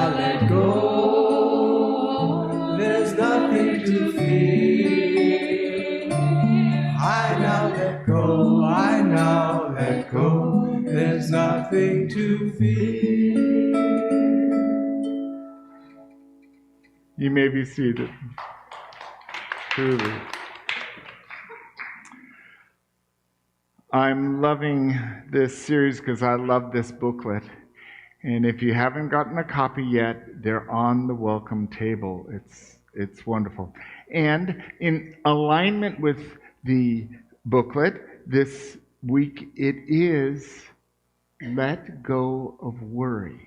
now let go. There's nothing to fear. I now let go. I now let go. There's nothing to fear. You may be seated. Truly. I'm loving this series because I love this booklet. And if you haven't gotten a copy yet, they're on the welcome table. It's wonderful. And in alignment with the booklet, this week it is Let Go of Worry.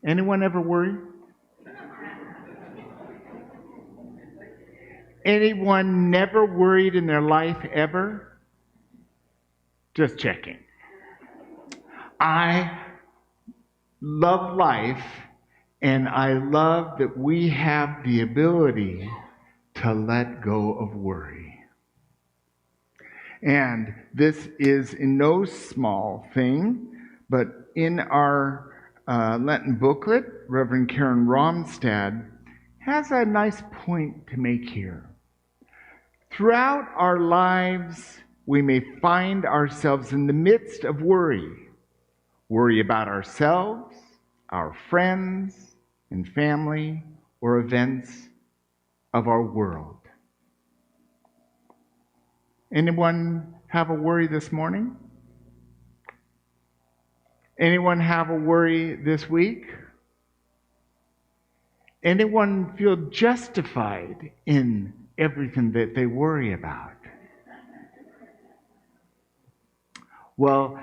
Anyone ever worry? Anyone never worried in their life ever? Just checking. I love life, and I love that we have the ability to let go of worry. And this is in no small thing, but in our Lenten booklet, Reverend Karen Romstad has a nice point to make here. Throughout our lives, we may find ourselves in the midst of worry. Worry about ourselves, our friends and family, or events of our world. Anyone have a worry this morning? Anyone have a worry this week? Anyone feel justified in everything that they worry about? Well,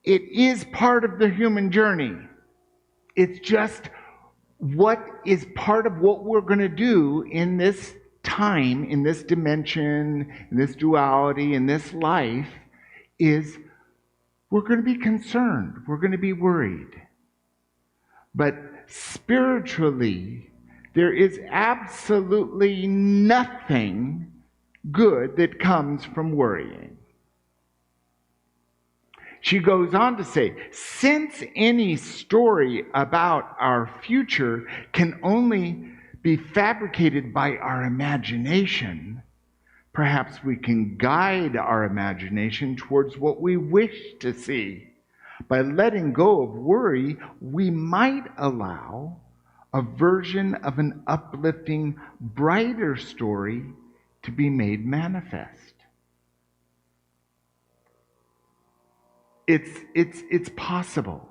it is part of the human journey. It's just what is part of what we're going to do in this time, in this dimension, in this duality, in this life, is we're going to be concerned. We're going to be worried. But spiritually, there is absolutely nothing good that comes from worrying. She goes on to say, since any story about our future can only be fabricated by our imagination, perhaps we can guide our imagination towards what we wish to see. By letting go of worry, we might allow a version of an uplifting, brighter story to be made manifest. It's possible.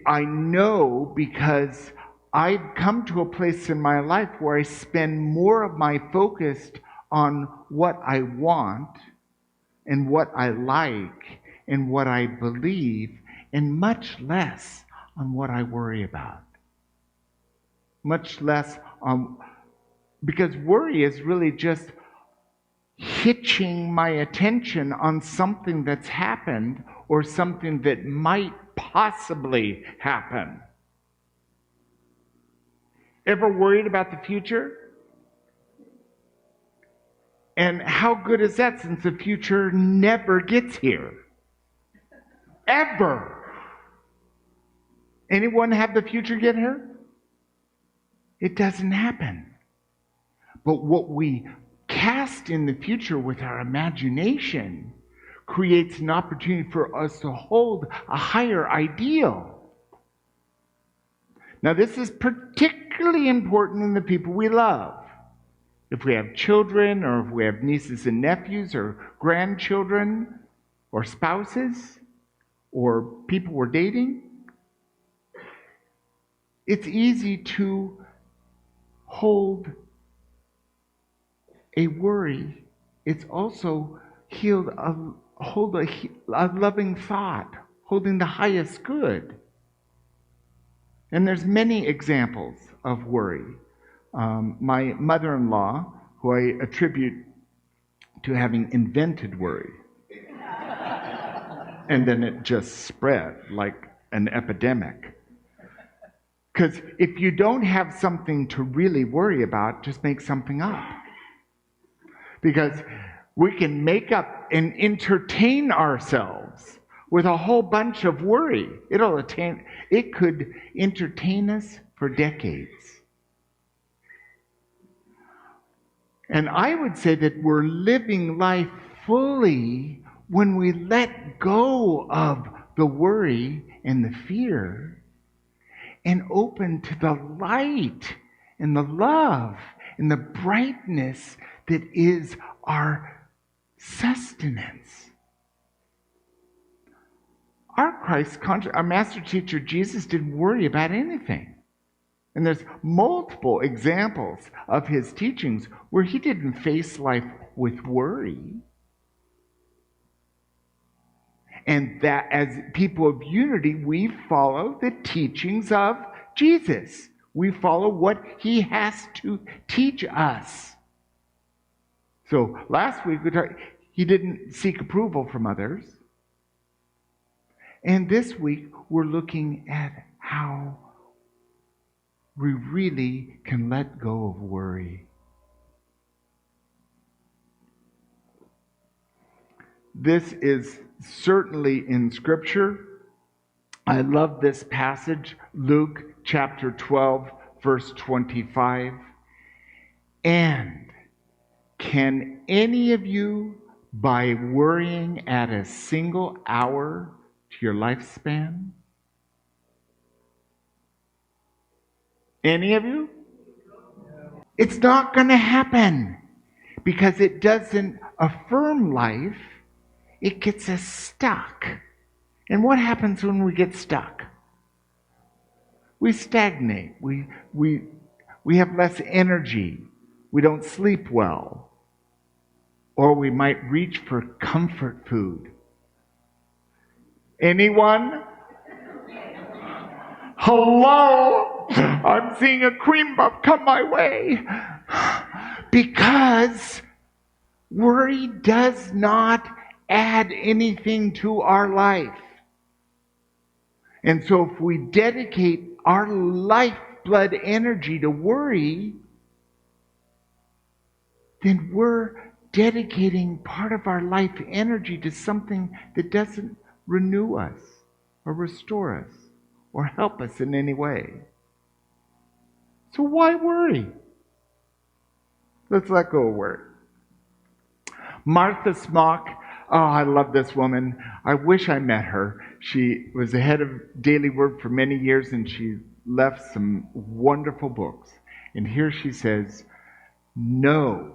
I know because I've come to a place in my life where I spend more of my focus on what I want and what I like and what I believe, and much less on what I worry about. Much less on, because worry is really just hitching my attention on something that's happened or something that might possibly happen. Ever worried about the future? And how good is that, since the future never gets here? Ever. Anyone have the future get here? It doesn't happen. But what we cast in the future with our imagination creates an opportunity for us to hold a higher ideal. Now, this is particularly important in the people we love. If we have children, or if we have nieces and nephews, or grandchildren, or spouses, or people we're dating, it's easy to hold a worry. It's also hold a loving thought, holding the highest good. And there's many examples of worry. My mother-in-law, who I attribute to having invented worry, and then it just spread like an epidemic. Because if you don't have something to really worry about, just make something up. Because we can make up and entertain ourselves with a whole bunch of worry. It could entertain us for decades. And I would say that we're living life fully when we let go of the worry and the fear and open to the light and the love and the brightness that is our sustenance. Our master teacher Jesus didn't worry about anything. And there's multiple examples of his teachings where he didn't face life with worry. And that as people of unity, we follow the teachings of Jesus. We follow what he has to teach us. So last week, he didn't seek approval from others. And this week, we're looking at how we really can let go of worry. This is certainly in Scripture. I love this passage, Luke chapter 12, verse 25. And can any of you, by worrying, add a single hour to your lifespan? Any of you? It's not going to happen because it doesn't affirm life. It gets us stuck. And what happens when we get stuck? We stagnate. We have less energy. We don't sleep well. Or we might reach for comfort food. Anyone? Hello? I'm seeing a cream puff come my way. Because worry does not add anything to our life. And so if we dedicate our lifeblood energy to worry, then we're dedicating part of our life energy to something that doesn't renew us or restore us or help us in any way. So why worry? Let's let go of worry. Martha Smock, oh, I love this woman. I wish I met her. She was the head of Daily Word for many years, and she left some wonderful books. And here she says, know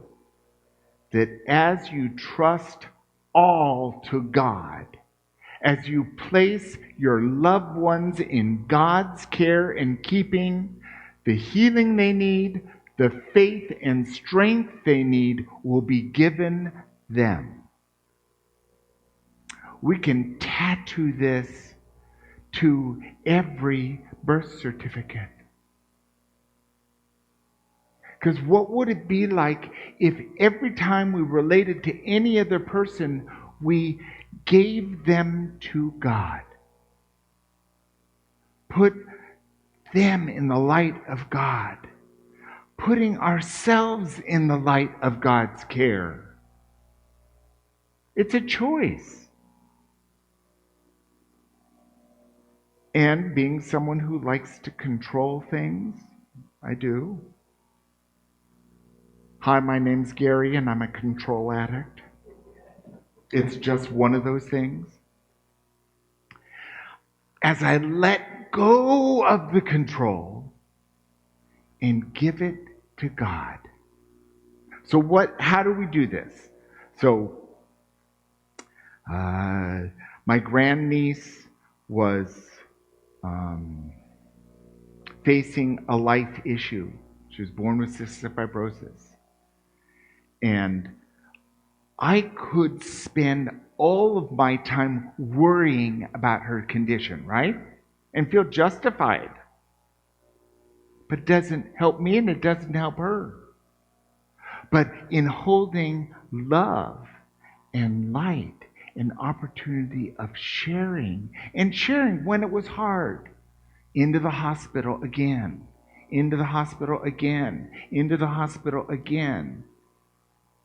that as you trust all to God, as you place your loved ones in God's care and keeping, the healing they need, the faith and strength they need will be given them. We can tattoo this to every birth certificate. Because what would it be like if every time we related to any other person, we gave them to God? Put them in the light of God. Putting ourselves in the light of God's care. It's a choice. And being someone who likes to control things, I do. Hi, my name's Gary, and I'm a control addict. It's just one of those things. As I let go of the control and give it to God. So how do we do this? So, my grandniece was facing a life issue. She was born with cystic fibrosis. And I could spend all of my time worrying about her condition, right? And feel justified. But it doesn't help me and it doesn't help her. But in holding love and light, an opportunity of sharing, and sharing when it was hard, into the hospital again, into the hospital again, into the hospital again.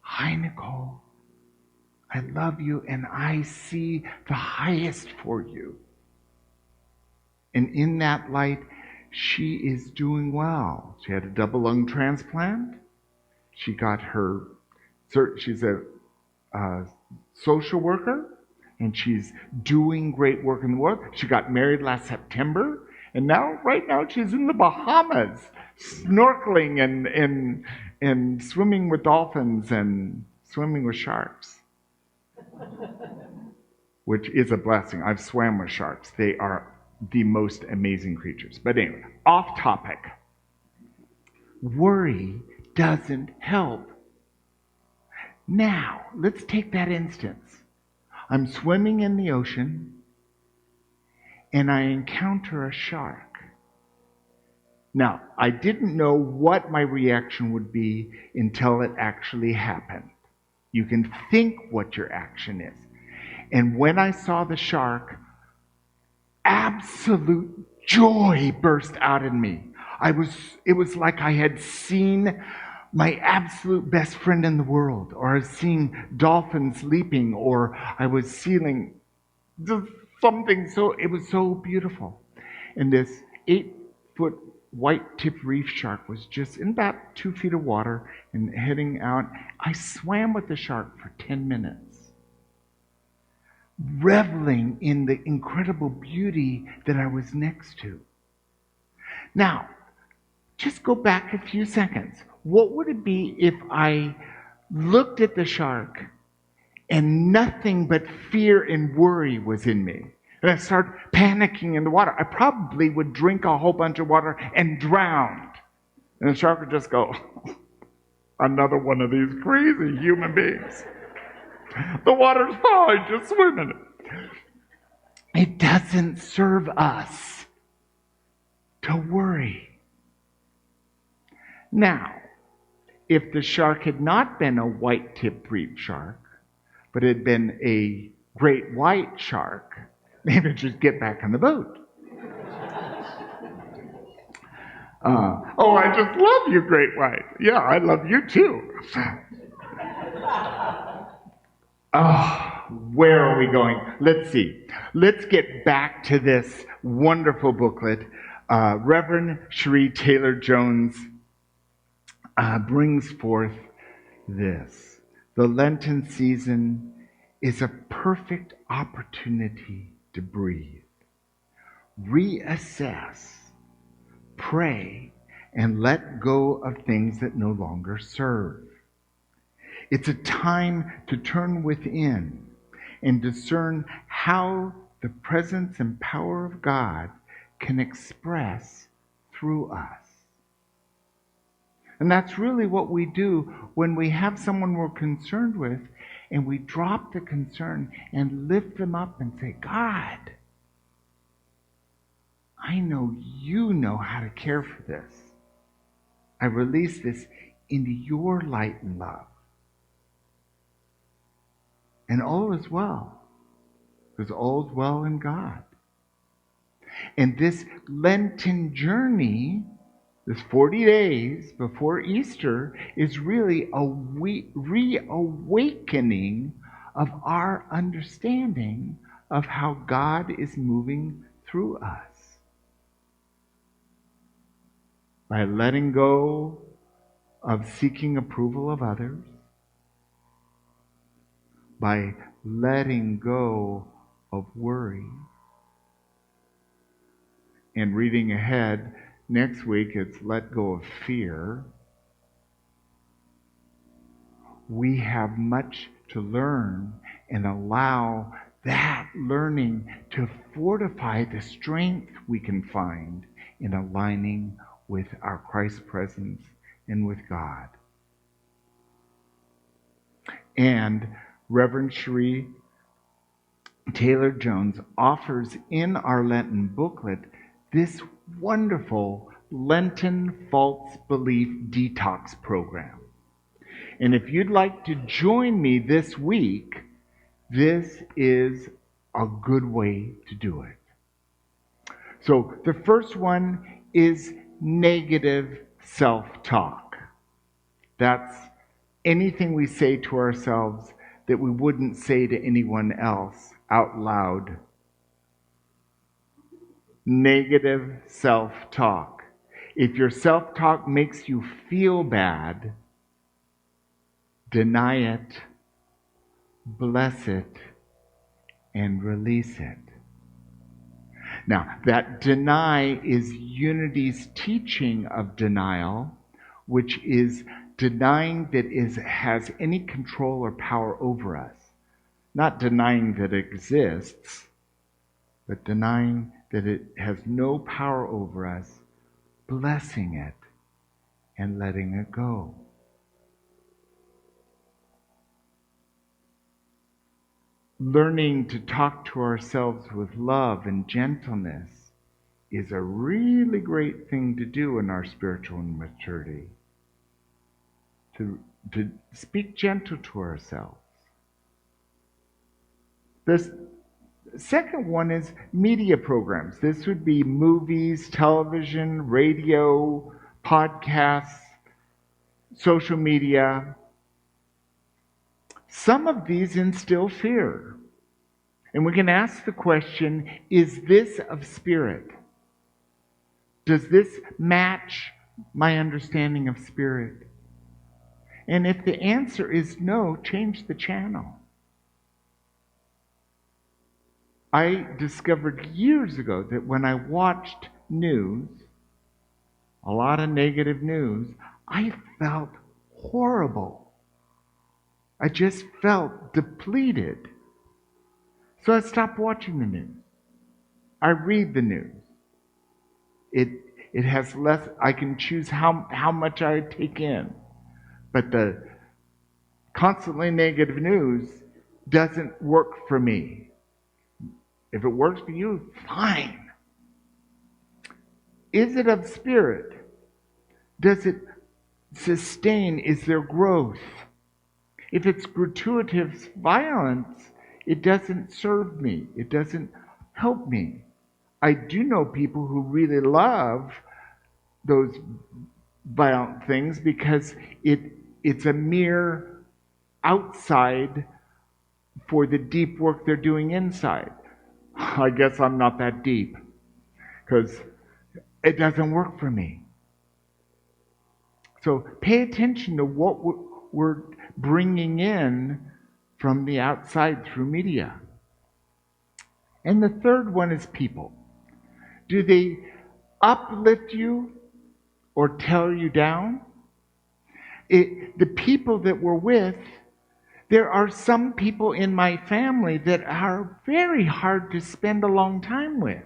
Hi, Nicole. I love you, and I see the highest for you. And in that light, she is doing well. She had a double lung transplant. She got her, she's a social worker, and she's doing great work in the world. She got married last September, and right now, she's in the Bahamas, snorkeling and swimming with dolphins and swimming with sharks, which is a blessing. I've swam with sharks. They are the most amazing creatures. But anyway, off topic. Worry doesn't help. Now, let's take that instance. I'm swimming in the ocean and I encounter a shark. Now, I didn't know what my reaction would be until it actually happened. You can think what your action is. And when I saw the shark, absolute joy burst out in me. It was like I had seen my absolute best friend in the world, or I was seeing dolphins leaping, or I was seeing just something it was so beautiful. And this 8-foot white-tipped reef shark was just in about 2 feet of water and heading out. I swam with the shark for 10 minutes, reveling in the incredible beauty that I was next to. Now, just go back a few seconds. What would it be if I looked at the shark and nothing but fear and worry was in me? And I started panicking in the water. I probably would drink a whole bunch of water and drown. And the shark would just go, another one of these crazy human beings. The water's fine, just swim in it. It doesn't serve us to worry. Now, if the shark had not been a white-tipped reef shark, but had been a great white shark, maybe I'd just get back on the boat. I just love you, great white. Yeah, I love you too. Where are we going? Let's see. Let's get back to this wonderful booklet. Reverend Cherie Taylor Jones brings forth this. The Lenten season is a perfect opportunity to breathe, reassess, pray, and let go of things that no longer serve. It's a time to turn within and discern how the presence and power of God can express through us. And that's really what we do when we have someone we're concerned with, and we drop the concern and lift them up and say, God, I know you know how to care for this. I release this into your light and love. And all is well, because all is well in God. And this Lenten journey, this 40 days before Easter, is really a reawakening of our understanding of how God is moving through us. By letting go of seeking approval of others, by letting go of worry. And reading ahead, next week it's let go of fear. We have much to learn, and allow that learning to fortify the strength we can find in aligning with our Christ presence and with God. And Reverend Cherie Taylor Jones offers in our Lenten booklet this wonderful Lenten false belief detox program. And if you'd like to join me this week, this is a good way to do it. So the first one is negative self-talk. That's anything we say to ourselves that we wouldn't say to anyone else out loud. Negative self-talk. If your self-talk makes you feel bad, deny it, bless it, and release it. Now, that deny is Unity's teaching of denial, which is denying that it has any control or power over us. Not denying that it exists, but denying that it has no power over us, blessing it and letting it go. Learning to talk to ourselves with love and gentleness is a really great thing to do in our spiritual maturity. To speak gentle to ourselves. The second one is media programs. This would be movies, television, radio, podcasts, social media. Some of these instill fear. And we can ask the question, is this of spirit? Does this match my understanding of spirit? And if the answer is no, change the channel. I discovered years ago that when I watched news, a lot of negative news, I felt horrible. I just felt depleted. So I stopped watching the news. I read the news. It has less, I can choose how much I take in. But the constantly negative news doesn't work for me. If it works for you, fine. Is it of spirit? Does it sustain? Is there growth? If it's gratuitous violence, it doesn't serve me. It doesn't help me. I do know people who really love those violent things because it's a mere outside for the deep work they're doing inside. I guess I'm not that deep because it doesn't work for me. So pay attention to what we're bringing in from the outside through media. And the third one is people. Do they uplift you or tear you down? The people that we're with, there are some people in my family that are very hard to spend a long time with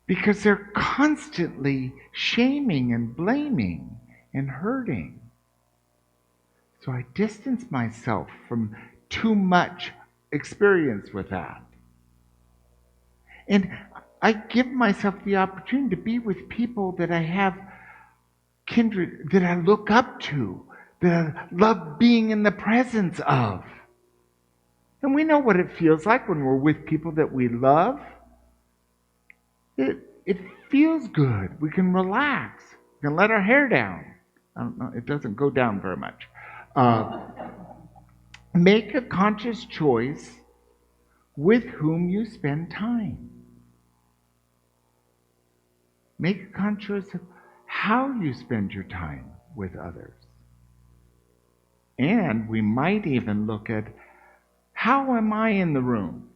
because they're constantly shaming and blaming and hurting. So I distance myself from too much experience with that. And I give myself the opportunity to be with people that I have kindred, that I look up to, that I love being in the presence of. And we know what it feels like when we're with people that we love. It feels good. We can relax. We can let our hair down. I don't know, it doesn't go down very much. Make a conscious choice with whom you spend time. Make a conscious choice of how you spend your time with others. And we might even look at, how am I in the room?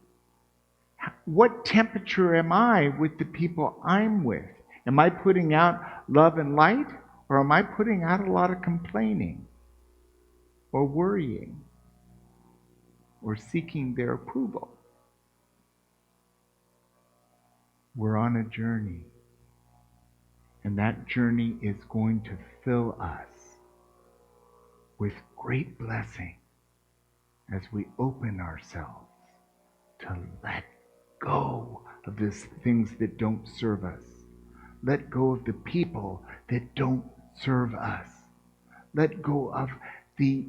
What temperature am I with the people I'm with? Am I putting out love and light, or am I putting out a lot of complaining or worrying or seeking their approval? We're on a journey. And that journey is going to fill us with great blessing as we open ourselves to let go of these things that don't serve us. Let go of the people that don't serve us. Let go of the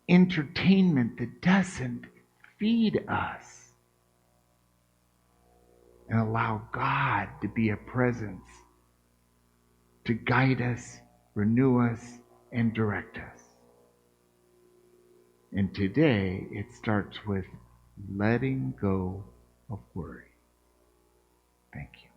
entertainment that doesn't feed us. And allow God to be a presence to guide us, renew us, and direct us. And today, it starts with letting go of worry. Thank you.